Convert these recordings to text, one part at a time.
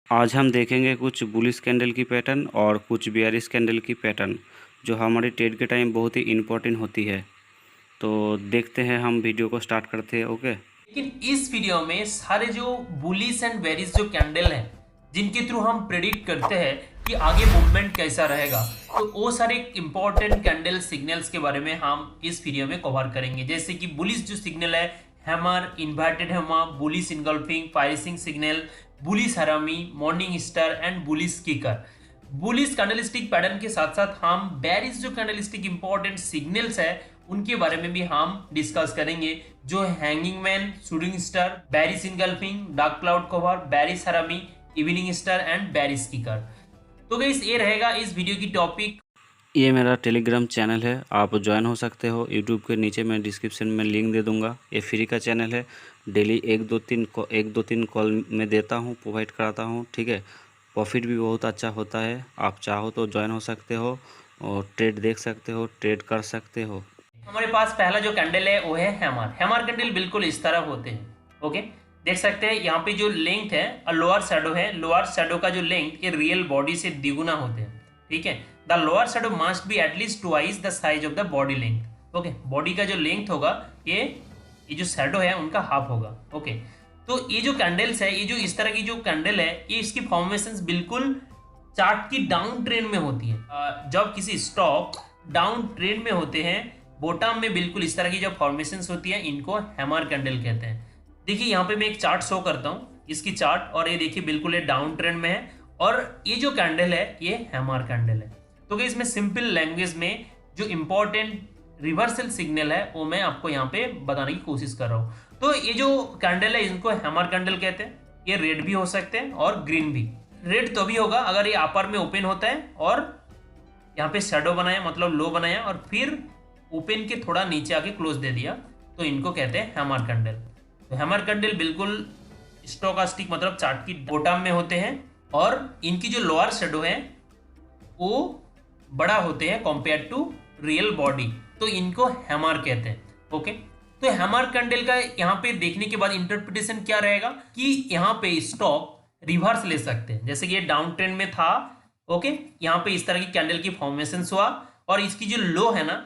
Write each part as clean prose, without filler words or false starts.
आज हम देखेंगे कुछ बुलिश कैंडल की पैटर्न और कुछ बेयरिश कैंडल की पैटर्न जो हमारे ट्रेड के टाइम बहुत ही इम्पोर्टेंट होती है। तो देखते हैं, हम वीडियो को स्टार्ट करते हैं। ओके। लेकिन इस वीडियो में सारे जो बुलिश एंड बेरिश जो कैंडल हैं जिनके थ्रू हम प्रेडिक्ट करते हैं कि आगे मूवमेंट कैसा रहेगा, तो वो सारे इंपॉर्टेंट कैंडल सिग्नल्स के बारे में हम इस वीडियो में कवर करेंगे। जैसे कि बुलिश जो सिग्नल है, hammer, inverted hammer, bullish engulfing, piercing signal, bullish हरामी, morning star and bullish kicker. Bullish candlestick pattern के साथ साथ हम बेरिश जो कैंडलस्टिक इंपॉर्टेंट सिग्नल्स है उनके बारे में भी हम डिस्कस करेंगे, जो hanging man, shooting star, bearish engulfing, dark cloud cover, bearish हरामी, evening star and bearish kicker. तो गाइस ये रहेगा इस वीडियो की टॉपिक। ये मेरा टेलीग्राम चैनल है, आप ज्वाइन हो सकते हो। यूट्यूब के नीचे मैं डिस्क्रिप्शन में लिंक दे दूंगा। ये फ्री का चैनल है। डेली एक दो तीन कॉल मैं देता हूँ, प्रोवाइड कराता हूँ। ठीक है। प्रॉफिट भी बहुत अच्छा होता है। आप चाहो तो ज्वाइन हो सकते हो और ट्रेड देख सकते हो, ट्रेड कर सकते हो। हमारे पास पहला जो कैंडल है वो है हैमर। हैमर कैंडल बिल्कुल इस तरह होते हैं। ओके, देख सकते हैं यहाँ पे जो लेंथ है और लोअर शैडो है, लोअर शैडो का जो लेंथ ये रियल बॉडी से द्विगुना होते हैं। ठीक है, the lower shadow must be at least twice the size of the body length. Okay, body का जो लेंथ होगा ये जो शैडो है उनका हाफ होगा। ओके, तो ये जो कैंडल्स है, ये जो इस तरह की जो कैंडल है, ये इसकी फॉर्मेशन बिल्कुल चार्ट की डाउन ट्रेंड में होती है। जब किसी स्टॉक डाउन ट्रेंड में होते हैं, बॉटम में बिल्कुल इस तरह की जो फॉर्मेशंस होती है, इनको हैमर कैंडल कहते हैं। देखिए यहाँ पे मैं एक चार्ट शो करता हूँ, इसकी चार्ट, और ये देखिए बिल्कुल ये डाउन ट्रेंड में है और ये जो कैंडल है ये हैमर कैंडल है। तो इसमें सिंपल लैंग्वेज में जो इंपॉर्टेंट रिवर्सल सिग्नल है वो मैं आपको यहाँ पे बताने की कोशिश कर रहा हूँ। तो ये जो कैंडल है इनको हैमर कैंडल कहते हैं। ये रेड भी हो सकते हैं और ग्रीन भी। रेड तो भी होगा अगर ये अपर में ओपन होता है और यहाँ पे शैडो बनाया, मतलब लो बनाया, और फिर ओपन के थोड़ा नीचे आके क्लोज दे दिया, तो इनको कहते हैं हैमर कैंडल। तो हैमर कैंडल बिल्कुल स्टोकास्टिक मतलब चार्ट की बॉटम में होते हैं और इनकी जो लोअर शैडो है वो बड़ा होते हैं कंपेयर टू रियल बॉडी, तो इनको हैमर कहते हैं। ओके, तो हैमर कैंडल का यहाँ पे देखने के बाद इंटरप्रिटेशन क्या रहेगा कि यहाँ पे स्टॉक रिवर्स ले सकते हैं। जैसे कि ये डाउन ट्रेंड में था, ओके, यहाँ पे इस तरह की कैंडल की फॉर्मेशन हुआ और इसकी जो लो है ना,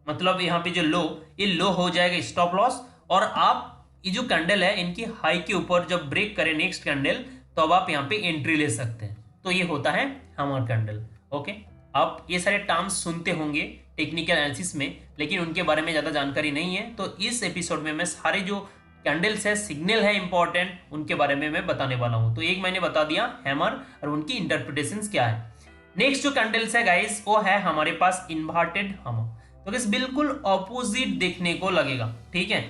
मतलब यहाँ पे जो लो, ये लो हो जाएगा स्टॉप लॉस, और आप ये जो कैंडल है इनकी हाई के ऊपर जब ब्रेक करें नेक्स्ट कैंडल, तो अब आप यहाँ पे एंट्री ले सकते हैं। तो ये होता है हैमर कैंडल। ओके, आप ये सारे टर्म्स सुनते होंगे टेक्निकल एनालिसिस में, लेकिन उनके बारे में ज़्यादा जानकारी नहीं है। तो इस एपिसोड में मैं सारे जो कैंडल्स है, सिग्नल है इंपॉर्टेंट, उनके बारे में मैं बताने वाला हूँ। तो एक मैंने बता दिया हैमर और उनकी इंटरप्रिटेशंस क्या है। नेक्स्ट जो कैंडल्स है गाइस वो है हमारे पास इन्वर्टेड हैमर। तो गाइस बिल्कुल ऑपोजिट देखने को लगेगा। ठीक है,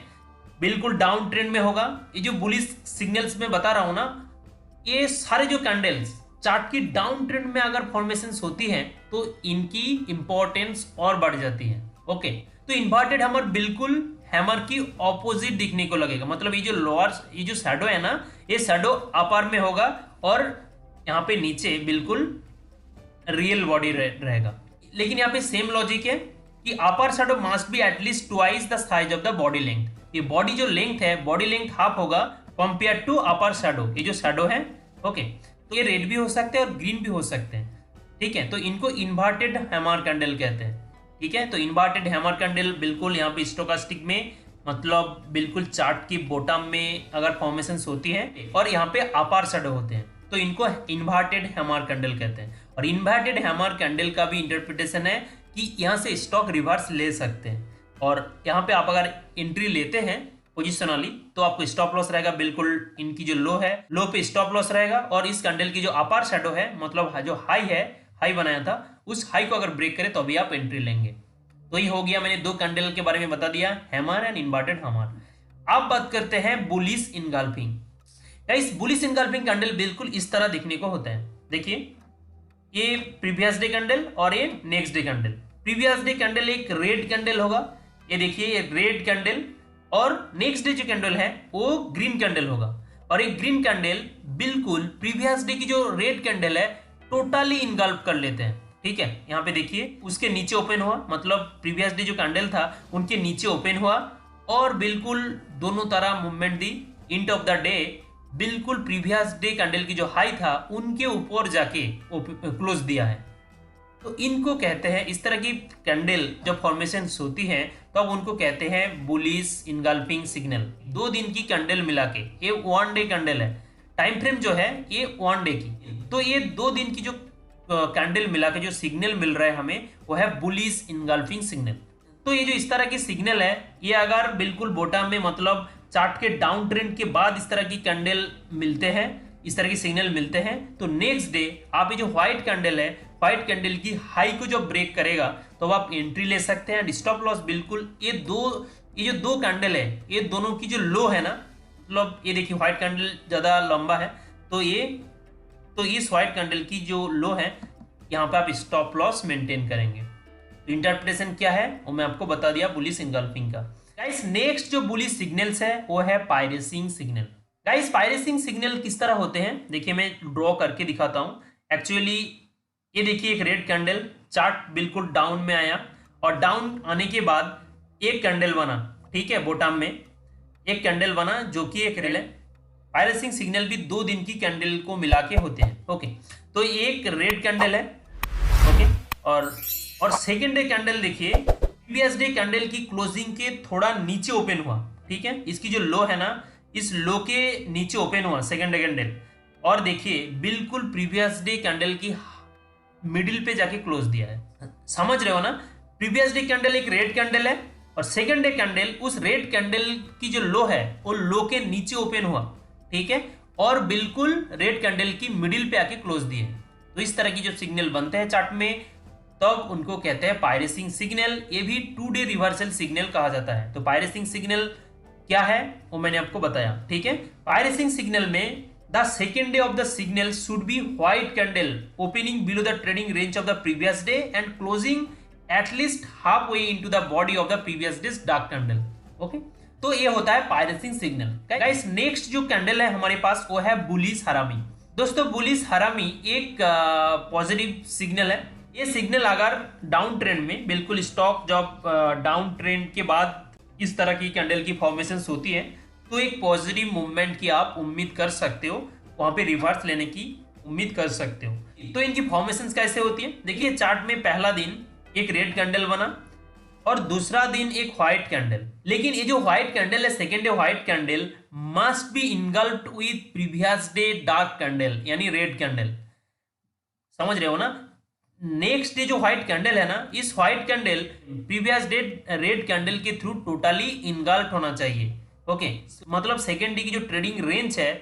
बिल्कुल डाउन ट्रेंड में होगा। ये जो बुलिश सिग्नल्स में बता रहा हूं ना, ये सारे जो कैंडल्स चार्ट की डाउन ट्रेंड में अगर फॉर्मेशंस होती हैं तो इनकी इंपॉर्टेंस और बढ़ जाती है। ओके, तो इन्वर्टेड हैमर बिल्कुल हैमर की ऑपोजिट दिखने को लगेगा। मतलब ये जो लोअर, ये जो शैडो है ना, ये शैडो अपर में होगा और यहाँ पे नीचे बिल्कुल रियल बॉडी रहेगा। लेकिन यहाँ पे सेम लॉजिक है कि अपर shadow must be at least twice the size of the body length. ये बॉडी जो लेंथ है, बॉडी लेंथ हाफ होगा कंपेयर टू अपर शैडो। ये जो शैडो है, ओके, तो ये रेड भी हो सकते हैं और ग्रीन भी हो सकते हैं। ठीक है, तो इनको इन्वर्टेड हैमर कैंडल कहते हैं। ठीक है, तो इन्वर्टेड हैमर कैंडल बिल्कुल यहाँ पे स्टोकास्टिक में, मतलब बिल्कुल चार्ट की बॉटम में अगर फॉर्मेशंस होती है और यहाँ पे अपर शैडो होते हैं, तो इनको इन्वर्टेड हैमर कैंडल कहते हैं। और इन्वर्टेड हैमर कैंडल का भी इंटरप्रिटेशन है कि यहाँ से स्टॉक रिवर्स ले सकते हैं और यहाँ पे आप अगर एंट्री लेते हैं पोजिशनली तो आपको स्टॉप लॉस रहेगा। बिल्कुल इनकी जो लो है, लो पे स्टॉप लॉस रहेगा, और इस कैंडल की जो अपर शैडो है, मतलब जो हाई है, हाई बनाया था, उस हाई को अगर ब्रेक करे तो अभी आप एंट्री लेंगे। तो ये हो गया, मैंने दो कैंडल के बारे में बता दिया, हैमर एंड इन्वर्टेड हैमर। अब बात करते हैं bullish engulfing. Guys bullish engulfing candle बिल्कुल इस तरह दिखने को होता है। देखिए, ये प्रीवियस डे कैंडल और ये next day candle. Previous day candle एक रेड कैंडल होगा, ये देखिए ये रेड कैंडल, और नेक्स्ट डे जो कैंडल है वो ग्रीन कैंडल होगा। और एक ग्रीन कैंडल बिल्कुल प्रीवियस डे की जो रेड कैंडल है टोटली इनगल्फ कर लेते हैं। ठीक है, यहाँ पे देखिए उसके नीचे ओपन हुआ, मतलब प्रीवियस डे जो कैंडल था उनके नीचे ओपन हुआ और बिल्कुल दोनों तरह movement the. End of the day बिल्कुल प्रीवियस डे कैंडल की जो हाई था उनके ऊपर जाके क्लोज दिया है। तो इनको कहते हैं, इस तरह की कैंडल जब फॉर्मेशन होती है तो अब उनको कहते हैं बुलिश इनगल्फिंग सिग्नल। 2 दिन की कैंडल मिला के, ये 1 डे कैंडल है, टाइम फ्रेम जो है ये 1 डे की, तो ये 2 दिन की जो कैंडल मिला के जो सिग्नल मिल रहा है हमें वो है बुलिश इनगल्फिंग सिग्नल। तो ये जो इस तरह की सिग्नल है, ये अगर बिल्कुल बॉटम में मतलब चार्ट के डाउन ट्रेंड के बाद इस तरह की कैंडल मिलते हैं, इस तरह की सिग्नल मिलते हैं, तो नेक्स्ट डे आप ये जो व्हाइट कैंडल है, व्हाइट कैंडल की हाई को जब ब्रेक करेगा तो आप एंट्री ले सकते हैं। स्टॉप लॉस बिल्कुल ये जो दो कैंडल है, ये दोनों की जो लो है ना, मतलब ये देखिए व्हाइट कैंडल ज्यादा लंबा है, तो इस व्हाइट कैंडल की जो लो है यहाँ पे आप स्टॉप लॉस मेंटेन करेंगे। तो इंटरप्रिटेशन क्या है वो मैं आपको बता दिया बुलिश इनगल्फिंग का। गाइस नेक्स्ट जो बुलिश सिग्नल्स है वो है piercing signal. Guys piercing signal किस तरह होते हैं, देखिए मैं ड्रॉ करके दिखाता हूं। एक्चुअली ये देखिए एक रेड कैंडल, चार्ट बिल्कुल डाउन में आया और डाउन आने के बाद एक कैंडल बना, ठीक है, बॉटम में एक कैंडल बना जो कि एक रेड है। पायरेसिंग सिग्नल भी 2 दिन की कैंडल को मिला के होते हैं। ओके, तो एक रेड कैंडल है, ओके, और सेकेंड डे कैंडल देखिए प्रीवियस डे कैंडल की क्लोजिंग के थोड़ा नीचे ओपन हुआ, ठीक है, इसकी जो लो है ना, इस लो के नीचे ओपन हुआ सेकेंड डे कैंडल, और देखिए बिल्कुल प्रीवियस डे कैंडल की मिडिल पे जाके क्लोज दिया है। समझ रहे हो ना, प्रीवियस डे कैंडल एक रेड कैंडल है और सेकेंड डे कैंडल उस रेड कैंडल की जो लो है वो लो के नीचे ओपन हुआ, ठीक है, और बिल्कुल रेड कैंडल की मिडिल पे आके क्लोज दिए। तो इस तरह की जो सिग्नल बनते हैं चार्ट में, तब उनको कहते हैं पायरेसिंग सिग्नल। ये भी 2 डे रिवर्सल सिग्नल कहा जाता है। तो पायरेसिंग सिग्नल क्या है वो मैंने आपको बताया, ठीक है। पायरेसिंग सिग्नल में the second day of the signal should be white candle opening below the trading range of the previous day and closing at least half way into the body of the previous days dark candle. Okay, तो ये होता है piercing signal. Guys next जो candle है हमारे पास वो है bullish हरामी। दोस्तों बुलिश हरामी एक पॉजिटिव सिग्नल है। ये सिग्नल अगर डाउन ट्रेंड में, बिल्कुल स्टॉक जब डाउन ट्रेंड के बाद इस तरह की कैंडल की फॉर्मेशन होती है तो एक पॉजिटिव मूवमेंट की आप उम्मीद कर सकते हो, वहां पे रिवर्स लेने की उम्मीद कर सकते हो। तो इनकी फॉर्मेशन कैसे होती है, देखिए चार्ट में पहला दिन एक रेड कैंडल बना और दूसरा दिन एक व्हाइट कैंडल, लेकिन ये जो व्हाइट कैंडल है second day white candle must be इनगल्फ्ड with previous day dark candle यानी रेड कैंडल। समझ रहे हो ना, नेक्स्ट डे जो व्हाइट कैंडल है ना, इस white candle previous day red candle के थ्रू टोटली इनगल्फ्ड होना चाहिए। ओके, मतलब सेकेंड डे की जो ट्रेडिंग रेंज है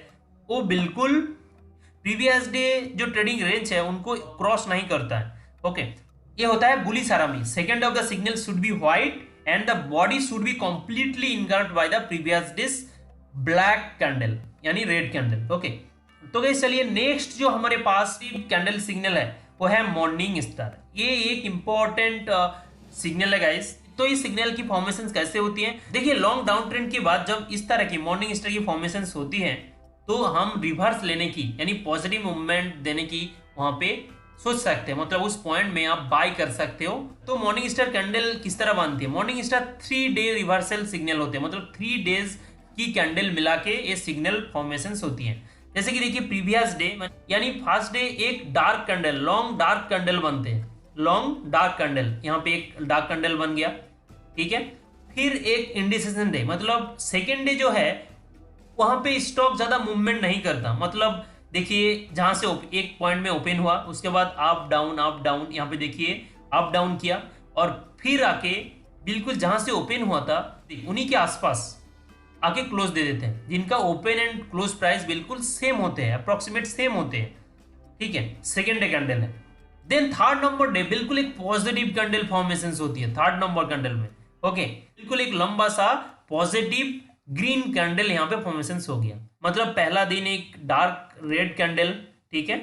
वो बिल्कुल प्रीवियस डे जो ट्रेडिंग रेंज है उनको क्रॉस नहीं करता है। ओके, ये होता है बुलिश हरामी। Second of the signal should be white and the body should be completely इनगल्फ्ड by the previous days black candle यानी रेड कैंडल। ओके, तो गाइस चलिए नेक्स्ट जो हमारे पास कैंडल सिग्नल है वो है मॉर्निंग स्टार। ये एक इंपॉर्टेंट सिग्नल है गाइस। तो इस सिग्नल की फॉर्मेशन कैसे होती है, देखिए लॉन्ग डाउन ट्रेंड के बाद जब इस तरह की मॉर्निंग स्टार की फॉर्मेशन होती है तो हम रिवर्स लेने की यानी पॉजिटिव मूवमेंट देने की वहां पे सोच सकते हैं, मतलब उस पॉइंट में आप बाय कर सकते हो। तो मॉर्निंग स्टार कैंडल किस तरह बनती है, morning star 3 day reversal signal होते हैं, मतलब 3 डेज की कैंडल मिला के ये सिग्नल फॉर्मेशन होती है। जैसे कि देखिए प्रीवियस डे यानी फर्स्ट डे एक dark candle, long dark candle बनते हैं, लॉन्ग डार्क कैंडल, यहाँ पे एक डार्क कैंडल बन गया, ठीक है। फिर एक इंडिसेशन डे, मतलब सेकेंड डे जो है वहां पे स्टॉक ज्यादा मूवमेंट नहीं करता, मतलब देखिए जहां से एक पॉइंट में ओपन हुआ उसके बाद अप डाउन, यहाँ पे देखिए अप डाउन किया और फिर आके बिल्कुल जहां से ओपन हुआ था उन्हीं के आसपास आके क्लोज दे देते हैं, जिनका ओपन एंड क्लोज प्राइस बिल्कुल सेम होते हैं, अप्रोक्सीमेट सेम होते हैं, ठीक है। सेकेंड डे कैंडल है। देन थर्ड नंबर डे बिल्कुल एक पॉजिटिव कैंडल फॉर्मेशन होती है थर्ड नंबर कैंडल में। ओके, बिल्कुल एक लंबा सा पॉजिटिव ग्रीन कैंडल यहाँ पे फॉर्मेशन हो गया, मतलब पहला दिन एक डार्क रेड कैंडल, ठीक है,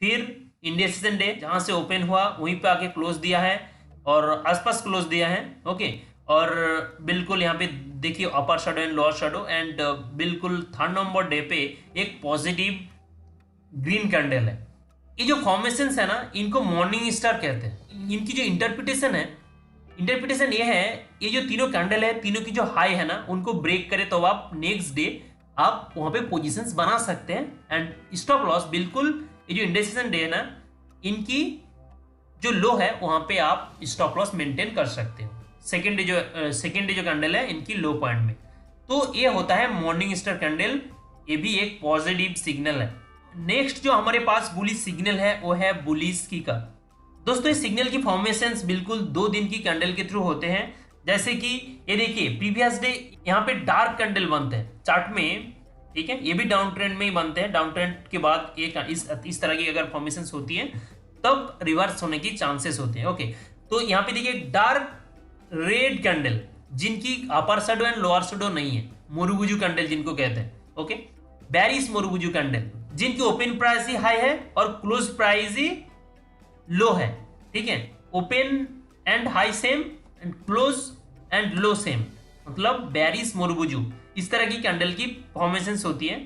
फिर इंडिसेशन डे जहां से ओपन हुआ वहीं पे आके क्लोज दिया है और आसपास क्लोज दिया है। ओके, और बिल्कुल यहाँ पे देखिए अपर shadow and lower shadow and बिल्कुल थर्ड नंबर डे पे एक पॉजिटिव ग्रीन कैंडल है। ये जो फॉर्मेशंस है ना इनको मॉर्निंग स्टार कहते हैं। इनकी जो इंटरप्रिटेशन ये है, ये जो तीनों कैंडल है तीनों की जो हाई है ना उनको ब्रेक करे तो आप नेक्स्ट डे आप वहां पे पोजीशंस बना सकते हैं। एंड स्टॉप लॉस बिल्कुल ये जो इंडेसिशन डे है ना, इनकी जो लो है वहां पे आप स्टॉप लॉस मेंटेन कर सकते हो सेकेंड डे जो कैंडल है इनकी लो पॉइंट में। तो ये होता है मॉर्निंग स्टार कैंडल, ये भी एक पॉजिटिव सिग्नल है। नेक्स्ट जो हमारे पास बुलिश सिग्नल है वो है बुलिश की का। दोस्तों इस सिग्नल की फॉर्मेशंस बिल्कुल 2 दिन की कैंडल के थ्रू होते हैं। जैसे कि ये देखिए प्रीवियस डे यहाँ पे डार्क कैंडल बनते हैं चार्ट में, ठीक है, ये भी डाउन ट्रेंड में ही बनते हैं। डाउन ट्रेंड के बाद एक इस तरह की अगर फॉर्मेशंस होती है तब रिवर्स होने की चांसेस होते हैं। ओके, तो यहाँ पे देखिए डार्क रेड कैंडल जिनकी अपर शैडो एंड लोअर शैडो नहीं है, मोरुबुजू कैंडल जिनको कहते हैं। ओके, बेरिश मोरुबुजू कैंडल जिनकी ओपन प्राइस ही हाई है और क्लोज प्राइस ही लो है, ठीक है, open and high same and close and low same, मतलब बेरिश मोरुबुजू इस तरह की कैंडल की फॉर्मेशंस होती है।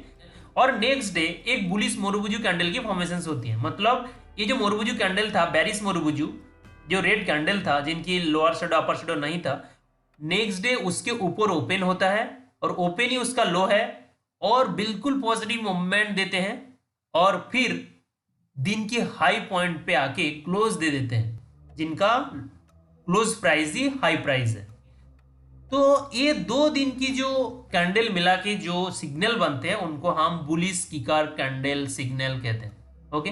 और नेक्स्ट डे एक बुलिश मोरुबुजू कैंडल की फॉर्मेशंस होती है। मतलब ये जो मोरुबुजू कैंडल था, बेरिश मोरुबुजू जो रेड कैंडल था जिनकी लोअर शैडो अपर शैडो नहीं था, नेक्स्ट डे उसके ऊपर ओपन होता है और ओपन ही उसका लो है और बिल्कुल पॉजिटिव मूवमेंट देते हैं और फिर दिन के हाई पॉइंट पे आके क्लोज दे देते हैं जिनका क्लोज प्राइस ही हाई प्राइस है। तो ये 2 दिन की जो कैंडल मिला के जो सिग्नल बनते हैं उनको हम बुलिश किकार कैंडल सिग्नल कहते हैं। ओके,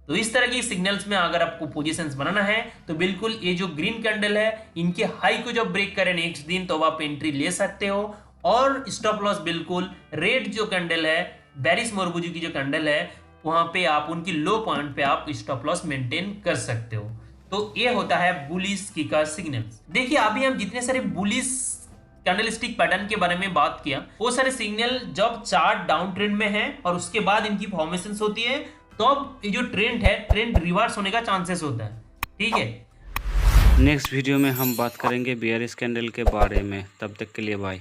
तो इस तरह की सिग्नल्स में अगर आपको पोजीशंस बनाना है तो बिल्कुल ये जो ग्रीन कैंडल है इनके हाई को जब ब्रेक करें नेक्स्ट दिन तो आप एंट्री ले सकते हो। और स्टॉप लॉस बिल्कुल रेड जो कैंडल है, बेरिश मोरुबुजू की जो कैंडल है, वहां पे आप उनकी लो पॉइंट पे आप स्टॉप लॉस मेंटेन कर सकते हो। तो ये होता है बुलिश की का सिग्नल। देखिए अभी हम जितने सारे बुलिश कैंडलस्टिक पैटर्न के बारे में बात किया, वो सारे सिग्नल जब चार्ट डाउन ट्रेंड में है और उसके बाद इनकी फॉर्मेशंस होती है तो अब ये जो ट्रेंड है ट्रेंड रिवर्स होने का चांसेस होता है, ठीक है। नेक्स्ट वीडियो में हम बात करेंगे बेयरिश कैंडल के बारे में। तब तक के लिए बाय।